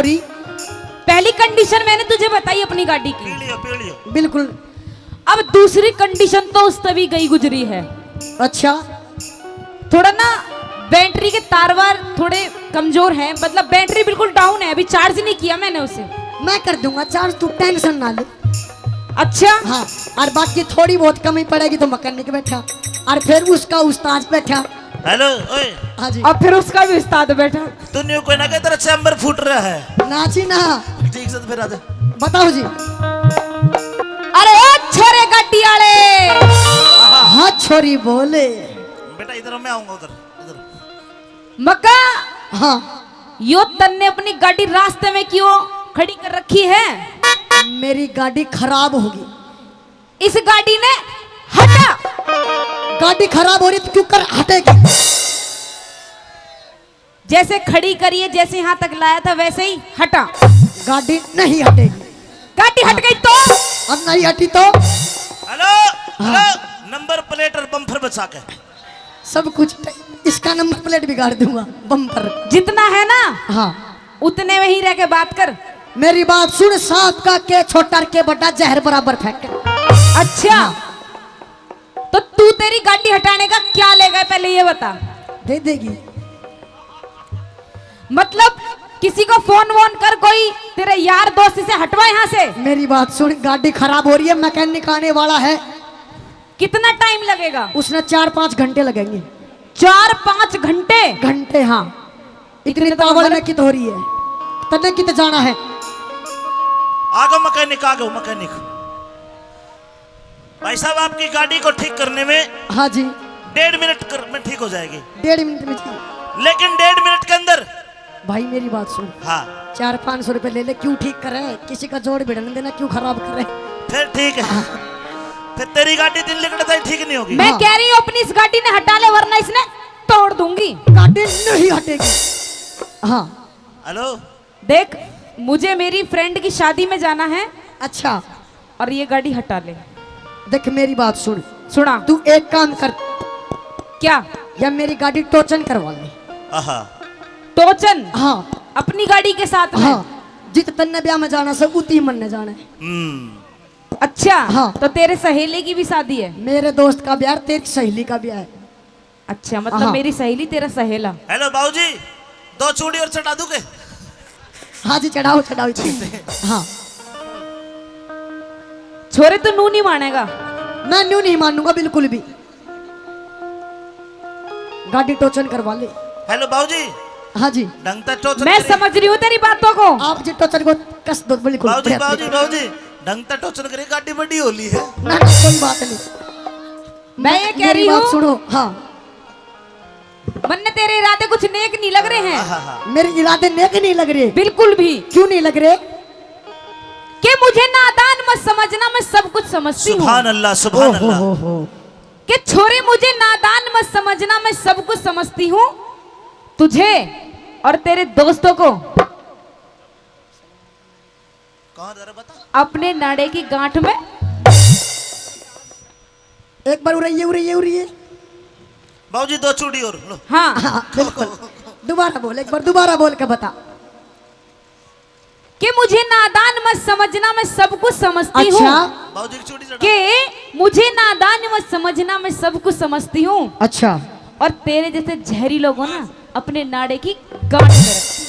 छोरी। पहली कंडीशन मैंने तुझे बताई अपनी गाड़ी की। पीलियो। बिल्कुल। अब दूसरी कंडीशन तो उस तभी गई गुजरी है। अच्छा। थोड़ा ना बैटरी के तार वार थोड़े कमजोर हैं, मतलब बैटरी बिल्कुल डाउन है, अभी चार्ज नहीं किया मैंने उसे। मैं कर दूंगा चार्ज, तू टेंशन ना ले। अच्छा हाँ, और बाकी थोड़ी बहुत कमी पड़ेगी तो मैकेनिक बैठा, और फिर उसका उस्ताद बैठा। हेलो ओए, हाँ जी। अब फिर उसका भी उस्ताद बैठा। तू न्यू कोई ना तेरा चैम्बर फूट रहा है। नाची ना। ठीक से तो फिर आजा। बताओ जी। अरे छोरे गाड़ी वाले। हाँ छोरी बोले। बेटा इधर मैं आऊंगा, उधर इधर। मक्का, हाँ। यो तन्ने अपनी गाड़ी रास्ते में क्यों खड़ी कर रखी है? मेरी गाड़ी खराब होगी। इस गाड़ी ने हटा। गाड़ी खराब हो रही तो क्यों कर हटेगी? जैसे खड़ी करिए, जैसे यहाँ तक लाया था वैसे ही हटा। गाड़ी नहीं हटेगी। गाड़ी हट गई तो? अब नहीं हटी तो? हेलो हेलो, नंबर प्लेट और बम्पर बचा के सब कुछ। इसका नंबर प्लेट बिगाड़ दूंगा, बम्पर। जितना है ना हाँ, उतने में ही रह के बात कर। मेरी बात सुन। सांप का के छोटा के बड़ा जहर बराबर फेंक। अच्छा तो तू तेरी गाड़ी हटाने का क्या लेगा पहले ये बता। दे देगी। मतलब किसी को फोन वोन कर, कोई तेरे यार दोस्त से हटवा यहाँ से। मेरी बात सुन, गाड़ी खराब हो रही है, मैकेनिक आने वाला है। कितना टाइम लगेगा? उसने 4-5 घंटे लगेंगे। 4-5 घंटे? घंटे हाँ। इतनी तावड़ में कित हो रही है, तने कित जाना है। आगो मैकेनिक, आगो मैकेनिक। भाई साहब आपकी गाड़ी को ठीक करने में हाँ जी। 1.5 मिनट में ठीक हो जाएगी। 1.5 मिनट में जी। लेकिन 1.5 मिनट के अंदर। भाई मेरी बात सुन। हाँ 400-500 रुपए ले ले, क्यों ठीक करे? किसी का जोड़ भिड़ने देना, क्यों खराब करे? फिर ठीक है। फिर तेरी गाड़ी दिन लिखता ठीक नहीं होगी। मैं कह रही हूँ अपनी इस गाड़ी ने हटा ले, वरना इसने तोड़ दूंगी। गाड़ी नहीं हटेगी। हाँ। हेलो देख, मुझे मेरी फ्रेंड की शादी में जाना है। अच्छा और ये गाड़ी हटा ले। देख मेरी बात सुन। सुना। तू एक काम कर, क्या? या मेरी गाड़ी टोचन करवा ले। आहा, टोचन? हाँ अपनी गाड़ी के साथ में? हाँ। जित तन्ने ब्याह में जाना से उती मन ने जाना है। अच्छा हाँ। तो तेरे सहेली की भी शादी है? मेरे दोस्त का ब्याह, तेरी सहेली का ब्याह है। अच्छा मतलब हाँ। मेरी सहेली तेरा सहेला। हेलो बाबूजी, 2 चूड़ी और चढ़ा दूं के? हाँ जी, चढ़ाओ चढ़ाओ। हाँ। छोरे तू नू नहीं मानेगा। मैं न्यू नहीं मानूंगा बिल्कुल भी। गाड़ी टोचन करवा ले। हेलो बाबूजी, हाँ जी। ढंग तक टोचन मैं करी। समझ रही हूँ तेरी बातों को। आप जी टोचन को कस दो बिल्कुल। बाबूजी बाबूजी बाबूजी, ढंग तक टोचन करी, गाड़ी बड़ी होली है। ना ना कोई बात नहीं। मैं ये कह मेरी रही बात हूँ, सुनो। हाँ। मन में तेरे इरादे कुछ नेक नहीं लग रहे हैं। आहा, मेरे इरादे नेक नहीं लग रहे। बिल्कुल भी। क्यों नहीं लग रहे? कि मुझे नादान मत समझना, मैं सब कुछ समझती हूँ। सुभान अल्लाह सुभान अल्लाह। हो। कि छोरे मुझे नादान मत समझना, मैं सब कुछ समझती हूँ। तुझे और तेरे दोस्तों को कहाँ जरा बता। अपने नाड़े की गांठ में। एक बार उड़ाइए उड़ाइए उड़ाइए। बाबूजी 2 चूड़ी और लो। हाँ हाँ बिल्कुल। दोबारा बोल, एक बार दोबारा बोल के बता। कि मुझे नादान मत समझना, मैं सब कुछ समझती हूँ। अच्छा। बाबूजी की चूड़ी चढ़ा। कि मुझे नादान मत समझना, मैं सब कुछ समझती हूँ। अच्छा। और तेरे जैसे जहरी लोगों ना अपने नाड़े की गांठ में रखती।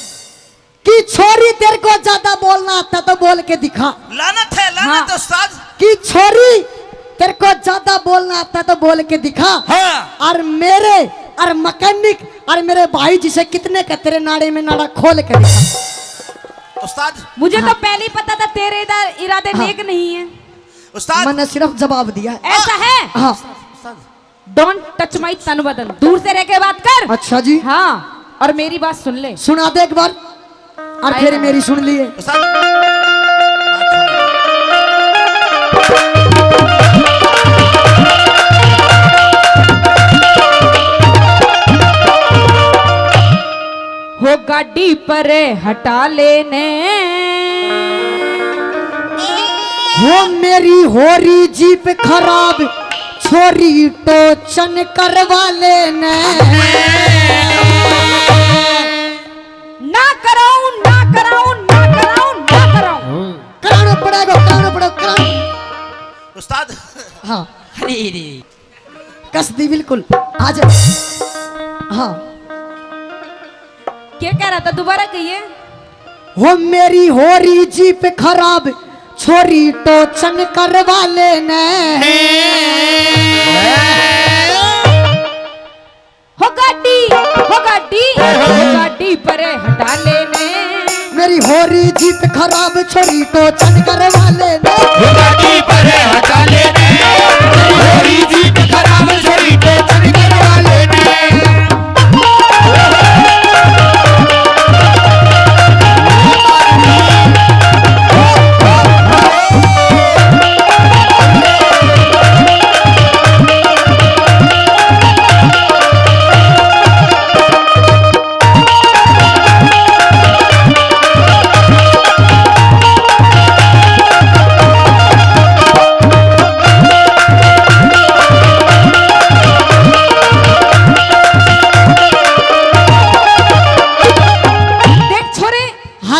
कि छोरी तेरे को ज्यादा बोलना आता तो बोल के दिखा। लानत है, लानत हाँ। है उस्ताद। कि छोरी तेरे को ज्यादा बोलना आता तो बोल के दिखा। हाँ। और मेरे और मैकेनिक और मेरे भाई जिसे कितने का तेरे नाड़े में नाड़ा खोल के दिखा। उस्ताद मुझे हाँ। तो पहले ही पता था तेरे इरादे हाँ। नेक नहीं है। उस्ताद मैंने सिर्फ जवाब दिया है। ऐसा है? हाँ। डोंट टच माई तन बदन, दूर से रह के बात कर। अच्छा जी। हाँ, और मेरी बात सुन ले। सुना दे एक बार, और फिर मेरी सुन लिए। हो गाड़ी पर हटा लेने। हो मेरी होरी जीप खराब, छोरी टोचन करवा लेने। ना कराऊं ना कराऊं पकड़ा उस्ताद हाँ अरे रे कस दी बिल्कुल आ जा हाँ क्या कह रहा था दोबारा कहिए। हो मेरी होरी जीप खराब छोरी टोचन करवा लेने हो गाड़ी परे हटा लेने। मेरी होरी जीप खराब छोरी टोचन करवा लेने गाड़ी पर हटा लेने होरी जीप खराब छोरी तो चल करवा लेने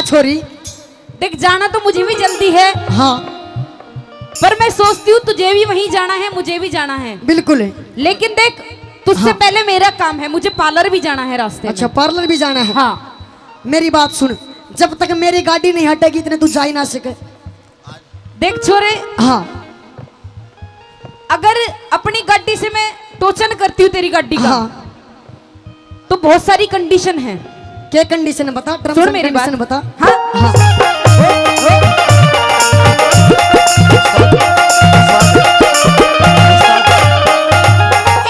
छोरी देख जाना तो मुझे भी जल्दी है, हाँ पर मैं सोचती हूँ तुझे भी वहीं जाना है, मुझे भी जाना है। बिल्कुल है। लेकिन देख तुझसे हाँ। पहले मेरा काम है, मुझे पार्लर भी जाना है रास्ते अच्छा में। पार्लर भी जाना है। हाँ मेरी बात सुन, जब तक मेरी गाड़ी नहीं हटेगी इतने तू जा ही ना सके। देख छोरे, हाँ अगर अपनी गाड़ी से मैं टोचन करती हूँ तेरी गाड़ी का, हाँ तो बहुत सारी कंडीशन है। क्या कंडीशन बता, टर्म्स सुन एंड मेरी बात, कंडीशन बता। हाँ हाँ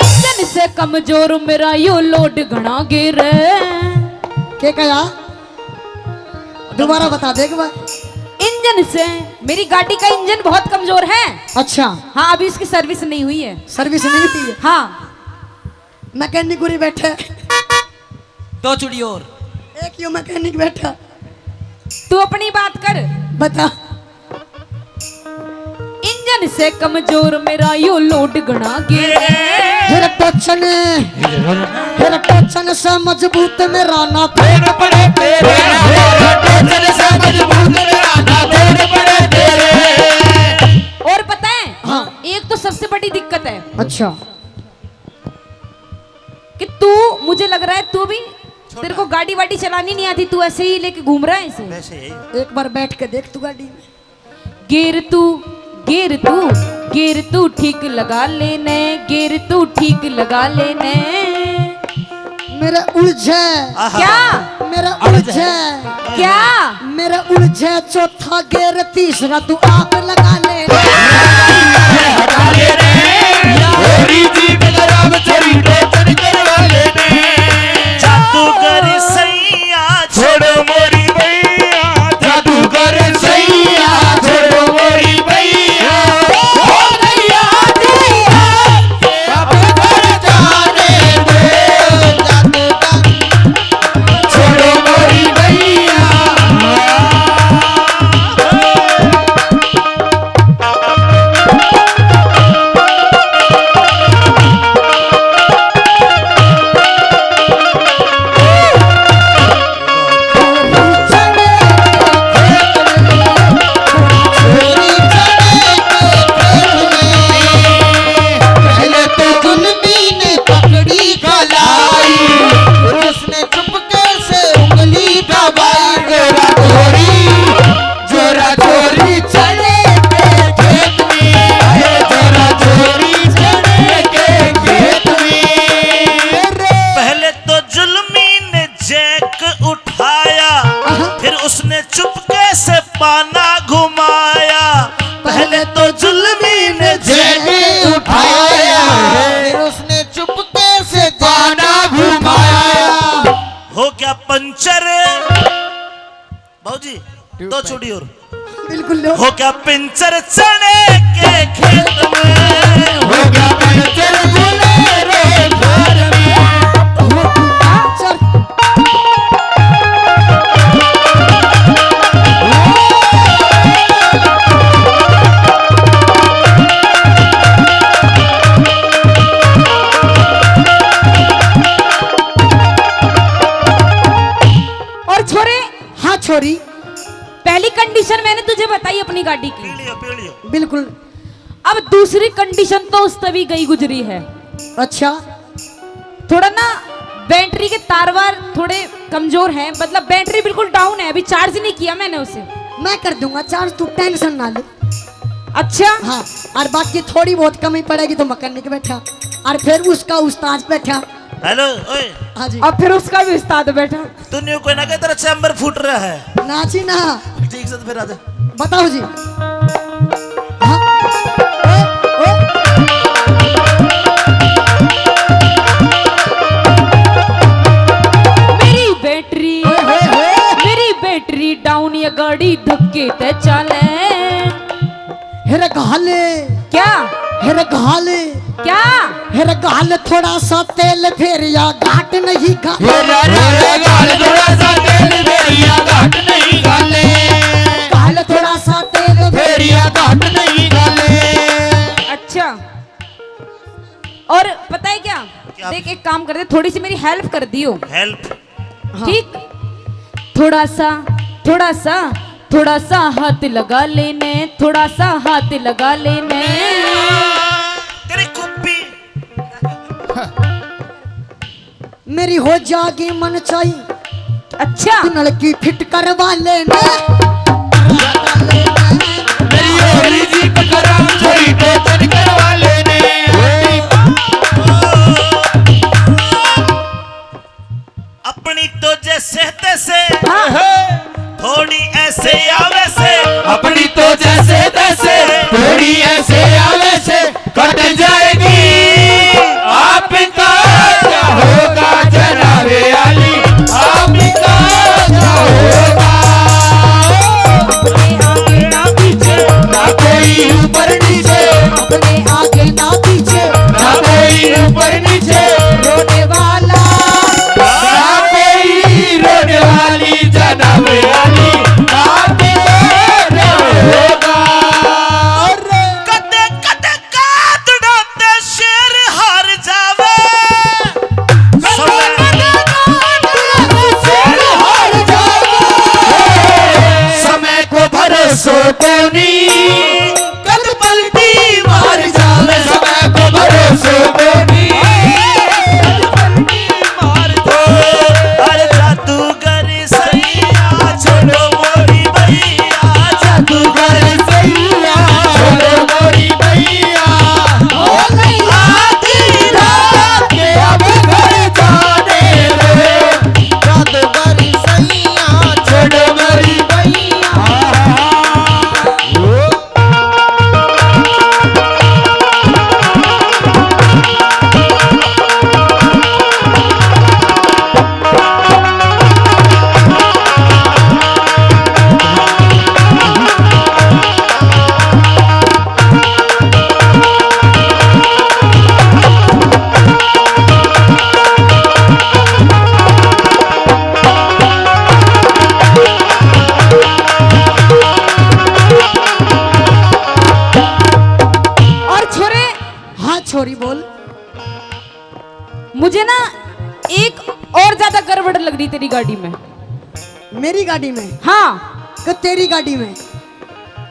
इंजन से कमजोर मेरा यो लोड घना गिर। क्या कहा, दोबारा बता दे एक बार। इंजन से मेरी गाड़ी का इंजन बहुत कमजोर है। अच्छा हाँ अभी इसकी सर्विस नहीं हुई है। सर्विस नहीं हुई है, हाँ मैकेनिक पूरी बैठे, दो चुड़ी और एक यो मैकेनिक बैठा। तू अपनी बात कर। बता। इंजन से कमजोर मेरा यो लोड घना गिर। हेरा टोचन से मजबूत मेरा ना तेरे पड़े तेरे टोचन से मजबूत मेरा ना तेरे पड़े तेरे। और पता है, हाँ। एक तो सबसे बड़ी दिक्कत है अच्छा कि तू, मुझे लग रहा है तू भी, तेरे को गाड़ी वाड़ी चलानी नहीं आती, तू ऐसे ही लेके घूम रहा है इसे। वैसे यही एक बार बैठ के देख तू गाड़ी में। गिर तू ठीक लगा लेने, गिर तू ठीक लगा लेने। मेरा उलझे क्या मेरा उलझे क्या मेरा उलझे चौथा गेर तीसरा तू आप लगा ले। हटा लेने होरी जीप खराब छोरी तो चल करवा लेने जादूगर सैया छोड़ो मोरी भैया जादूगर सैया छोड़ो मोरी भैया हो गया दिया अब घर जाने दो जादूगर छोड़ो मोरी भैया पहले तो जुल्मी ने पकड़ी कलाई उसने चुपके से उंगली दबाई जोरा चोरी चले के खेत में जोरा चोरी चले के खेत में पहले तो जुल्मी ने जैक उठाया, फिर उसने चुपके से पाना घुमाया। पहले तो जुल्मी ने जैक उठाया फिर उसने चुपके से जाना घुमाया हो गया पंचर। भाऊजी दो चूड़ी और। बिल्कुल लो। हो गया पंचर चने के खेत में। हो गया पंचर बुलेरो घर में चल और छोरे, हाँ छोरी पहली कंडीशन मैंने तुझे बताई अपनी गाड़ी की। पी लियो। बिल्कुल। अब दूसरी कंडीशन तो उस तभी गई गुजरी है। अच्छा, थोड़ा ना बैटरी के तार वार थोड़े कमजोर हैं, मतलब बैटरी बिल्कुल डाउन है, अभी चार्ज नहीं किया मैंने उसे। मैं कर दूंगा चार्ज, तू टेंशन ना ले। अच्छा हाँ, और बाकी थोड़ी बहुत कमी पड़ेगी तो मैकेनिक बैठा, और फिर उसका उस्ताद बैठा। हेलो ओए, हाँ जी। अब फिर उसका भी उस्ताद बैठा। तू न्यू कोई ना कहे तेरा चैम्बर फूट रहा है। नाची ना। ठीक से तो फिर आजा। बताओ जी। हाँ। ओ, ओ। मेरी बैटरी डाउन, ये गाड़ी धक्के ते चले। हेरे घाले। क्या हेरे घाले। क्या हेरे घाले थोड़ा सा तेल फिर या घाट नहीं घाले। थोड़ा सा तेल फेरिया घाट नहीं गाले। घाले थोड़ा सा तेल फेरिया घाट नहीं गाले। अच्छा, और पता है क्या, देख एक काम कर दे, थोड़ी सी मेरी हेल्प कर दियो। हेल्प? ठीक, थोड़ा सा हाथ लगा लेने, थोड़ा सा हाथ लगा लेने। तेरी कुप्पी। मेरी हो जागी मन चाहिए। अच्छा, तू नलकी फिट करवा लेना। मेरी होली जी पकड़ा छोरी टोचन करवा लेने। अपनी तो जैसे तैसे, हाँ। थोड़ी ऐसे या वैसे। अपनी तो जैसे तैसे, थोड़ी ऐसे या वैसे कट जाएगी। आपका क्या होगा जनाबे अली, आपका क्या होगा। अपने आगे ना पीछे, ना कोई ऊपर नीचे, अपने आगे ना पीछे, ना कोई ऊपर नीचे, रोने वाला ना कोई रोने वाली जनाबे अली, आपका क्या होगा। कदे कदे काट डालते शेर हार जावे। समय को भरोसो को नहीं, कद पलटी मार जावे। समय को भरोसो को नहीं, कद पलटी मार जावे। अरे जादूगर सैया छोड़ो मोरी भैया, जादूगर सैया छोड़ो मोरी भैया, हो गई आधी रात के अब घर जाने दे। जादूगर सैया छोड़ो मोरी भैया। और छोरे, हाँ छोरी बोल। मुझे ना एक और ज्यादा गड़बड़ लग रही तेरी गाड़ी में। मेरी गाड़ी में? हाँ, कि तेरी गाड़ी में?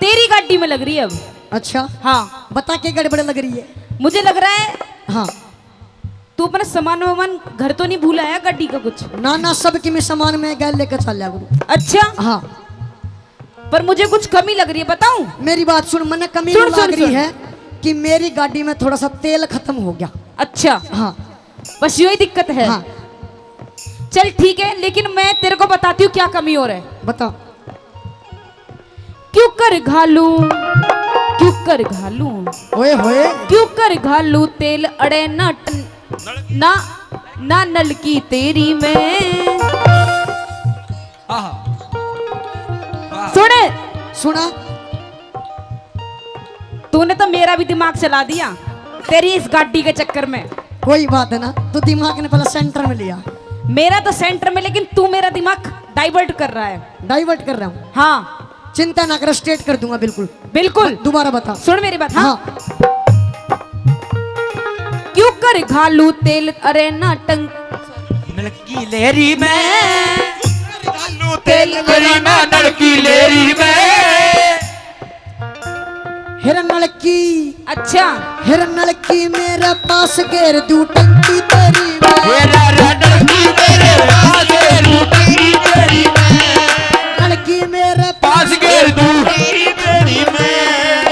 तेरी गाड़ी में लग रही है अब। अच्छा, हाँ, बता के गड़बड़ लग रही है। मुझे लग रहा है हाँ। तू अपना सामान वामान घर तो नहीं भूला है गाड़ी का कुछ? ना ना, सब की मैं सामान में गैल लेकर चल जा गुरु। अच्छा, हाँ, पर मुझे कुछ कमी लग रही है, बताऊं? मेरी बात सुन, मैंने कमी सुन, लग सुन, रही सुन। है कि मेरी गाड़ी में थोड़ा सा तेल खत्म हो गया। अच्छा, हाँ बस यही दिक्कत है। हाँ, चल ठीक है, लेकिन मैं तेरे को बताती हूँ क्या कमी हो रहा है। बता। क्यों कर घालू, क्यों कर घालू, ओए होए, क्यों कर घालू तेल अड़े ना ना ना नलकी तेरी में। सुने, सुना? तूने तो मेरा भी दिमाग चला दिया तेरी इस गाड़ी के चक्कर में। कोई बात है ना, तू दिमाग ने पहले सेंटर में लिया। मेरा तो सेंटर में, लेकिन तू मेरा दिमाग डाइवर्ट कर रहा है। डाइवर्ट कर रहा हूँ। हाँ, चिंता ना कर, स्ट्रेट कर दूंगा बिल्कुल। बिल्कुल। दोबारा बता। सुन मेरी बात। हाँ, हाँ, क्यों कर घालू तेल अरे ना टंग नलकी लहरी में, घालू तू तेल मेरी मैं नलकी लेरी में हिरन लड़की अच्छा हिरन लड़की मेरे पास घेर दू टंकी तेरी मैं मेरा नलकी मेरे पास टंकी तेरी में लड़की मेरे पास घेर दू तेरी में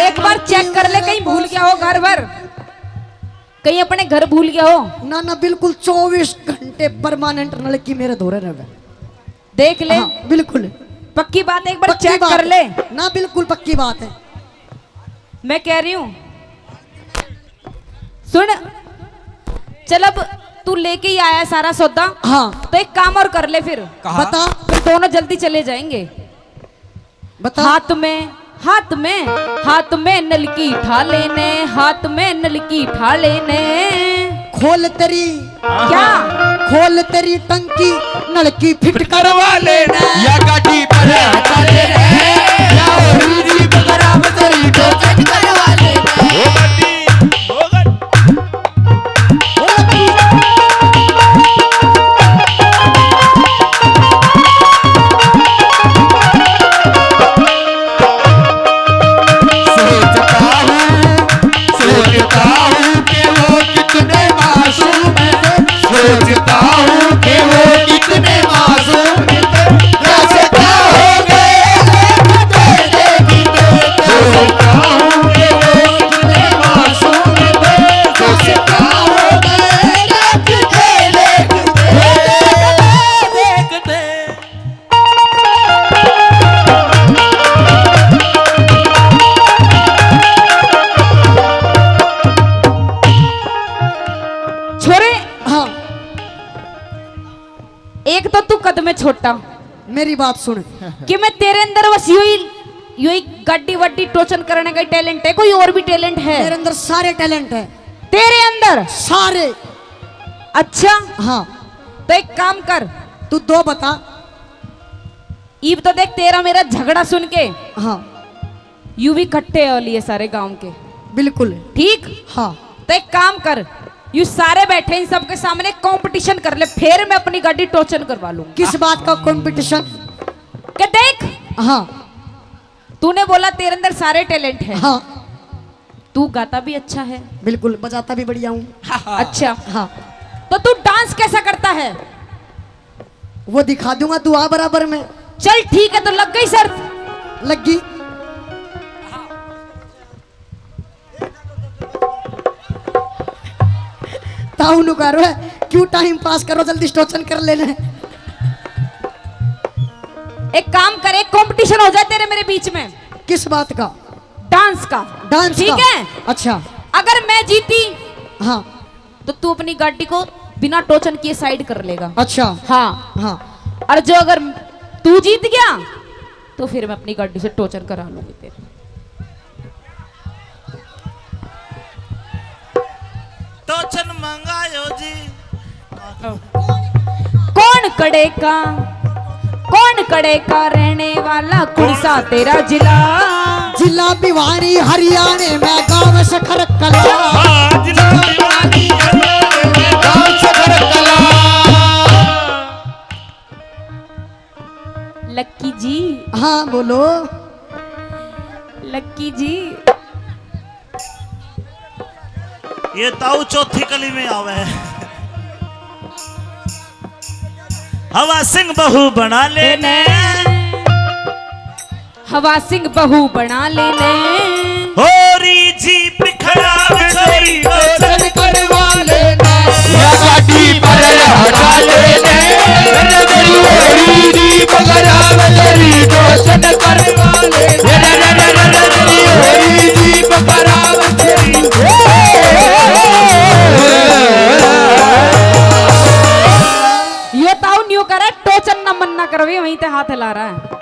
एक बार चेक कर ले, कहीं भूल गया हो घर भर, कहीं अपने घर भूल गया हो। ना ना बिल्कुल 24 घंटे परमानेंट लड़की मेरे धोरे रहे। देख ले, हाँ, बिल्कुल पक्की बात, एक बार पक्की चेक बात कर ले। ना बिल्कुल पक्की बात है। मैं कह रही हूँ सुन, चल अब तू लेके ही आया सारा सौदा, हाँ तो एक काम और कर ले फिर, बता फिर दोनों जल्दी चले जाएंगे। बता हाथ में नलकी उठा लेने, हाथ में नलकी उठा लेने। खोल तेरी क्या खोल तेरी टंकी नलकी फिट करवा लेना या गाड़ी पर चले रे या ओरी बकरा बकरी तो चेक करवा ले हो गड्डी हो गड्डी सोचता हूँ कि वो कितने मासूम है, सोचता हूँ कि वो कितने मासूम है, कैसे क्या हो गए सोचता हूँ कि वो कितने मासूम है, कैसे क्या हो गए देखते छोरे, हाँ एक तो तू कद में छोटा मेरी बात सुन कि मैं तेरे अंदर बस यही गड्डी वड्डी टोचन करने का टैलेंट है, कोई और भी टैलेंट है मेरे अंदर सारे टैलेंट है तेरे अंदर? सारे। अच्छा हाँ तो एक काम कर, तू दो बता। ईब तो देख तेरा मेरा झगड़ा सुन के हाँ यू भी इकट्ठे हो लिए सारे गांव के, बिल्कुल ठीक? हाँ तो एक काम कर, यू सारे बैठे इन सबके सामने कंपटीशन कर ले, फिर मैं अपनी गाड़ी टोचन करवा लूंगा। किस बात का कंपटीशन? क्या देख, हाँ तूने बोला तेरे अंदर सारे टैलेंट है, हाँ तू गाता भी अच्छा है, बिल्कुल बजाता भी बढ़िया हूँ। अच्छा हाँ तो तू डांस कैसा करता है? वो दिखा दूंगा, तू आ बराबर में। चल ठीक है, तो लग गई शर्त। लगी ताऊ करो है, क्यों टाइम पास करो, जल्दी स्टोचन कर लेना है। एक काम कर, एक कंपटीशन हो जाए तेरे मेरे बीच में, किस बात का? डांस का। डांस ठीक का? है, अच्छा अगर मैं जीती हाँ तो तू अपनी गाड़ी को बिना टोचन किए साइड कर लेगा। अच्छा हाँ, हाँ और जो अगर तू जीत गया तो फिर मैं अपनी गाड़ी से टोचन करा लूंगी तेरे। टोचन मंगायो जी कौन कड़े का रहने वाला कुड़सा तेरा जिला? जिला भिवानी हरियाणा में गाँव सखर कला। हाँ जिला दीवानी गाँव सखर कला। लक्की जी, हाँ बोलो। लक्की जी, ये ताऊ चौथी कली में आवे है। हवा सिंह बहू बना लेने, हवा सिंह बहू बना लेने। होरी जी बिखरा बिखरी टोचन करवा लेना या गाड़ी पर हटा लेने मेरी ओरी दी बकरा बकरी टोचन करवा लेने मेरी ओरी दी बकरा बकरी। ये ताऊ न्यू करे टोचन न मन ना करवे, वहीं ते हाथ हिला रहा है।